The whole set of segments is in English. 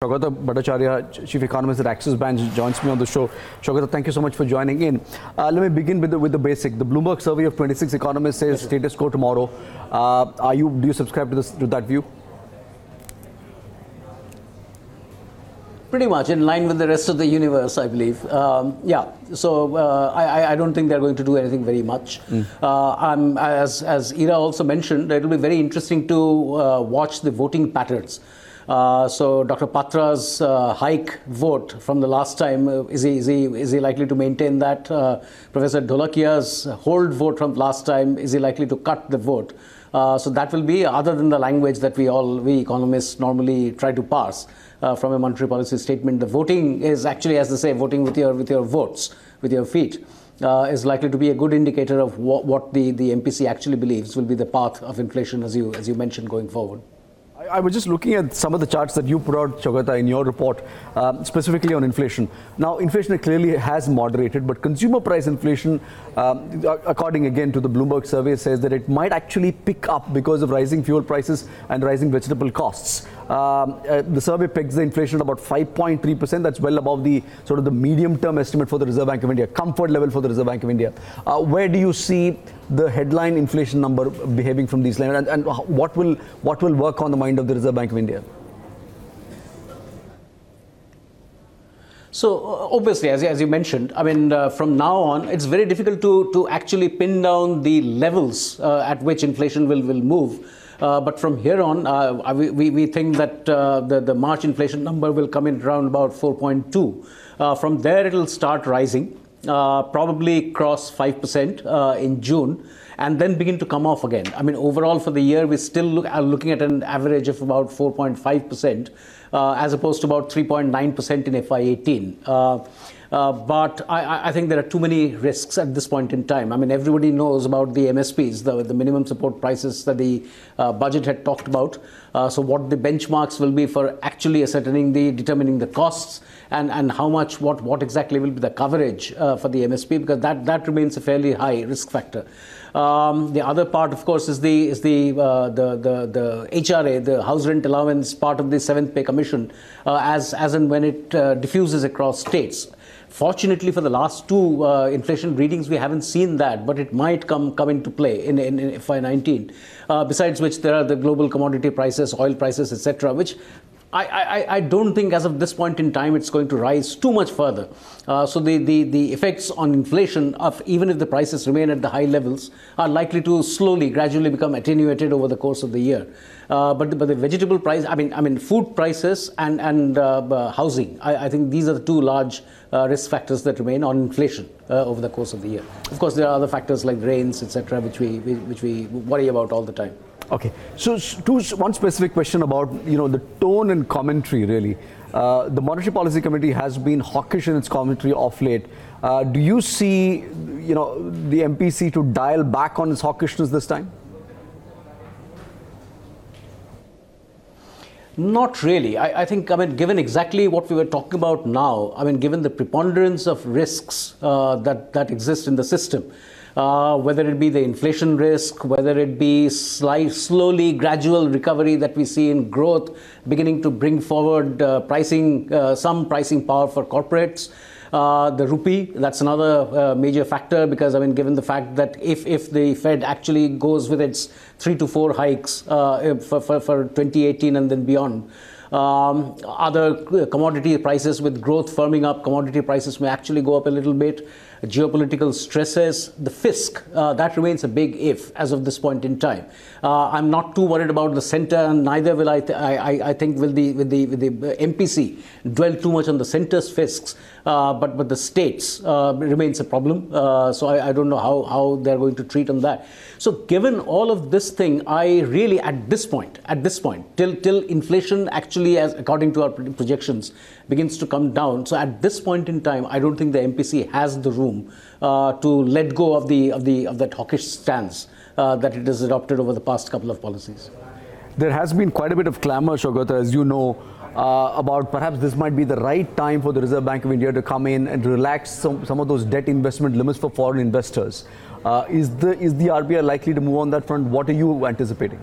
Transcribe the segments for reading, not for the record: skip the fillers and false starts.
Saugata Bhattacharya, Chief Economist at Axis Bank, joins me on the show. Saugata, thank you so much for joining in. Let me begin with the basic. The Bloomberg survey of 26 economists says status quo tomorrow. Do you subscribe to that view? Pretty much in line with the rest of the universe, I believe. I don't think they're going to do anything very much. As Ira also mentioned, it will be very interesting to watch the voting patterns. So Dr. Patra's hike vote from the last time, is he likely to maintain that? Professor Dholakia's hold vote from last time, is he likely to cut the vote? So that will be, other than the language that we economists normally try to parse from a monetary policy statement, the voting is actually, as they say, voting with your votes, with your feet, is likely to be a good indicator of what the MPC actually believes will be the path of inflation, as you mentioned, going forward. I was just looking at some of the charts that you put out, Saugata, in your report, specifically on inflation. Now, inflation clearly has moderated, but consumer price inflation, according again to the Bloomberg survey, says that it might actually pick up because of rising fuel prices and rising vegetable costs. The survey pegs the inflation at about 5.3%. That's well above the sort of the medium-term estimate for the Reserve Bank of India, comfort level for the Reserve Bank of India. Where do you see the headline inflation number behaving from these levels, and what will work on the mind of the Reserve Bank of India? So obviously, as you mentioned, I mean, from now on, it's very difficult to actually pin down the levels at which inflation will move. But from here on, we think that the March inflation number will come in around about 4.2. From there, it will start rising, probably cross 5% in June, and then begin to come off again. I mean, overall for the year, we still are looking at an average of about 4.5%, as opposed to about 3.9% in FY18. But I think there are too many risks at this point in time. I mean, everybody knows about the MSPs, the minimum support prices that the budget had talked about. So what the benchmarks will be for actually determining the costs, and how much, what exactly will be the coverage for the MSP, because that remains a fairly high risk factor. The other part, of course, is the HRA, the house rent allowance, part of the 7th Pay Commission, as and when it diffuses across states. Fortunately, for the last two inflation readings, we haven't seen that, but it might come into play in FY19. Besides which, there are the global commodity prices, oil prices, etc., which I don't think as of this point in time it's going to rise too much further. So the effects on inflation, of even if the prices remain at the high levels, are likely to gradually become attenuated over the course of the year. But the vegetable price, I mean food prices and housing, I think these are the two large risk factors that remain on inflation over the course of the year. Of course, there are other factors like grains, etc., which we worry about all the time. Okay, so one specific question about the tone and commentary. Really, the Monetary Policy Committee has been hawkish in its commentary of late. Do you see the MPC to dial back on its hawkishness this time? Not really. I think, given exactly what we were talking about now, given the preponderance of risks that exist in the system, whether it be the inflation risk, whether it be slowly gradual recovery that we see in growth, beginning to bring forward some pricing power for corporates. The rupee, that's another major factor, because given the fact that if the Fed actually goes with its 3 to 4 hikes for 2018 and then beyond, other commodity prices, with growth firming up, commodity prices may actually go up a little bit. Geopolitical stresses, the fisc, that remains a big if as of this point in time. I'm not too worried about the center, and neither will I think will the MPC dwell too much on the center's fiscs, but the states remains a problem. So I don't know how they're going to treat on that. So given all of this thing, I really at this point, till inflation actually, as according to our projections, begins to come down. So at this point in time, I don't think the MPC has the room to let go of that hawkish stance that it has adopted over the past couple of policies. There has been quite a bit of clamor, Saugata, as you know, about perhaps this might be the right time for the Reserve Bank of India to come in and relax some of those debt investment limits for foreign investors. Is the RBI likely to move on that front? What are you anticipating?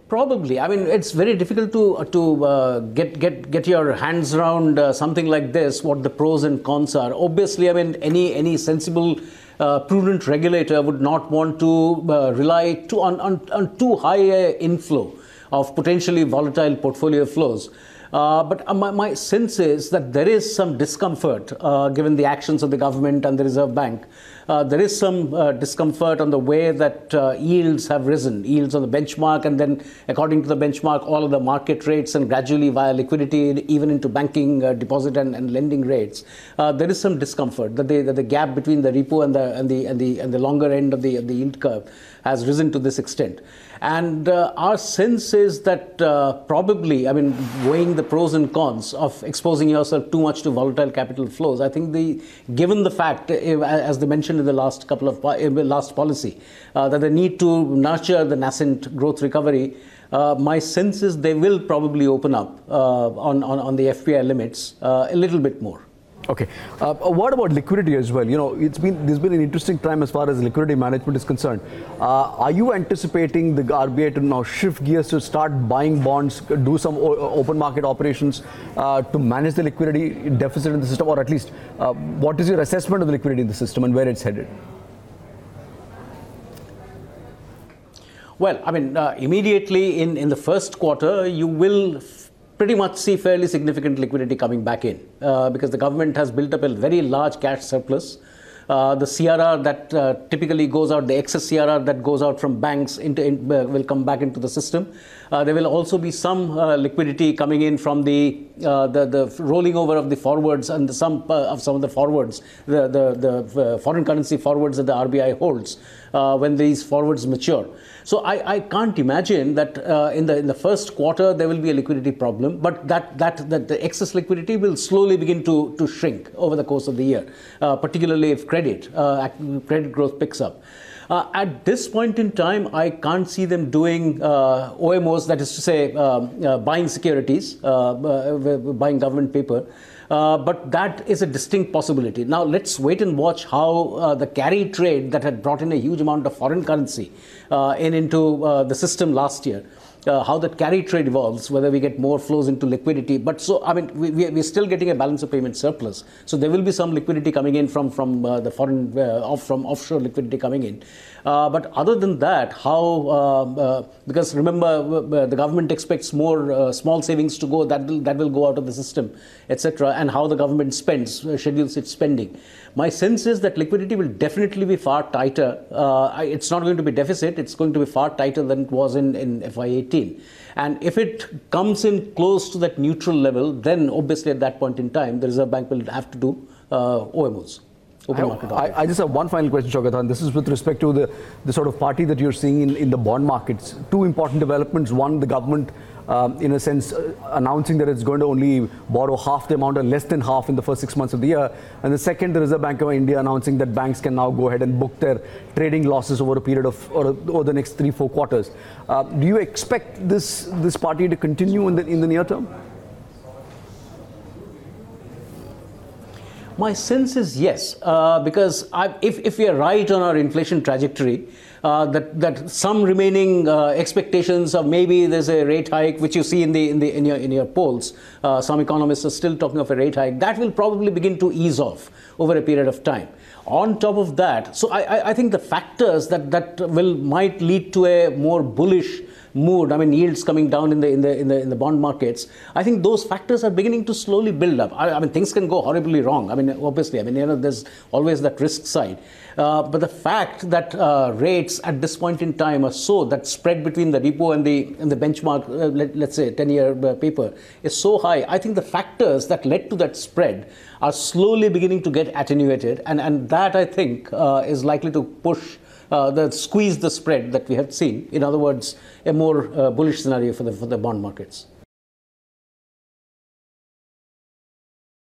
Probably. I mean, it's very difficult to get your hands around something like this. What the pros and cons are. Obviously, I mean, any sensible, prudent regulator would not want to rely on too high inflow of potentially volatile portfolio flows. But my sense is that there is some discomfort given the actions of the government and the Reserve Bank. There is some discomfort on the way that yields have risen, yields on the benchmark, and then according to the benchmark, all of the market rates, and gradually via liquidity, even into banking, deposit and lending rates. There is some discomfort that the gap between the repo and the longer end of the yield curve has risen to this extent. And our sense is that probably, I mean, weighing the pros and cons of exposing yourself too much to volatile capital flows, I think given the fact, as they mentioned in the last last policy, that the need to nurture the nascent growth recovery, my sense is they will probably open up on the FPI limits a little bit more. Okay. What about liquidity as well? You know, there's been an interesting time as far as liquidity management is concerned. Are you anticipating the RBI to now shift gears to start buying bonds, do some open market operations to manage the liquidity deficit in the system, or at least what is your assessment of the liquidity in the system and where it's headed? Well, I mean, immediately in the first quarter, you will pretty much see fairly significant liquidity coming back in because the government has built up a very large cash surplus. The CRR that typically goes out, the excess CRR that goes out from banks will come back into the system. There will also be some liquidity coming in from the rolling over of the forwards and some of the forwards, the foreign currency forwards that the RBI holds when these forwards mature. So I can't imagine that in the first quarter there will be a liquidity problem, but that the excess liquidity will slowly begin to shrink over the course of the year, particularly if credit growth picks up. At this point in time, I can't see them doing OMOs, that is to say, buying securities, buying government paper. But that is a distinct possibility. Now, let's wait and watch how the carry trade that had brought in a huge amount of foreign currency into the system last year, how that carry trade evolves, whether we get more flows into liquidity. But so, I mean, we're still getting a balance of payment surplus. So there will be some liquidity coming in from the foreign, from offshore liquidity coming in. But other than that, how, because remember, the government expects more small savings to go, that will go out of the system, etc., and how the government spends, schedules its spending. My sense is that liquidity will definitely be far tighter. It's not going to be deficit, it's going to be far tighter than it was in FY18. And if it comes in close to that neutral level, then obviously at that point in time, the Reserve Bank will have to do OMOs. I just have one final question, Saugata, and this is with respect to the sort of party that you're seeing in the bond markets. Two important developments. One, the government, in a sense, announcing that it's going to only borrow half the amount or less than half in the first 6 months of the year. And the second, the Reserve Bank of India announcing that banks can now go ahead and book their trading losses over a period of, or over the next 3-4 quarters. Do you expect this party to continue in the near term? My sense is yes, because if we are right on our inflation trajectory, that some remaining expectations of maybe there's a rate hike, which you see in your polls, some economists are still talking of a rate hike, that will probably begin to ease off over a period of time. On top of that, so I think the factors that might lead to a more bullish mood, I mean yields coming down in the bond markets, I think those factors are beginning to slowly build up. I mean, things can go horribly wrong. I mean, obviously, I mean, you know, there's always that risk side. But the fact that rates at this point in time are so, that spread between the repo and the benchmark, let's say 10-year paper, is so high, I think the factors that led to that spread are slowly beginning to get attenuated, and that, I think, is likely to push squeeze the spread that we have seen. In other words, a more bullish scenario for the bond markets.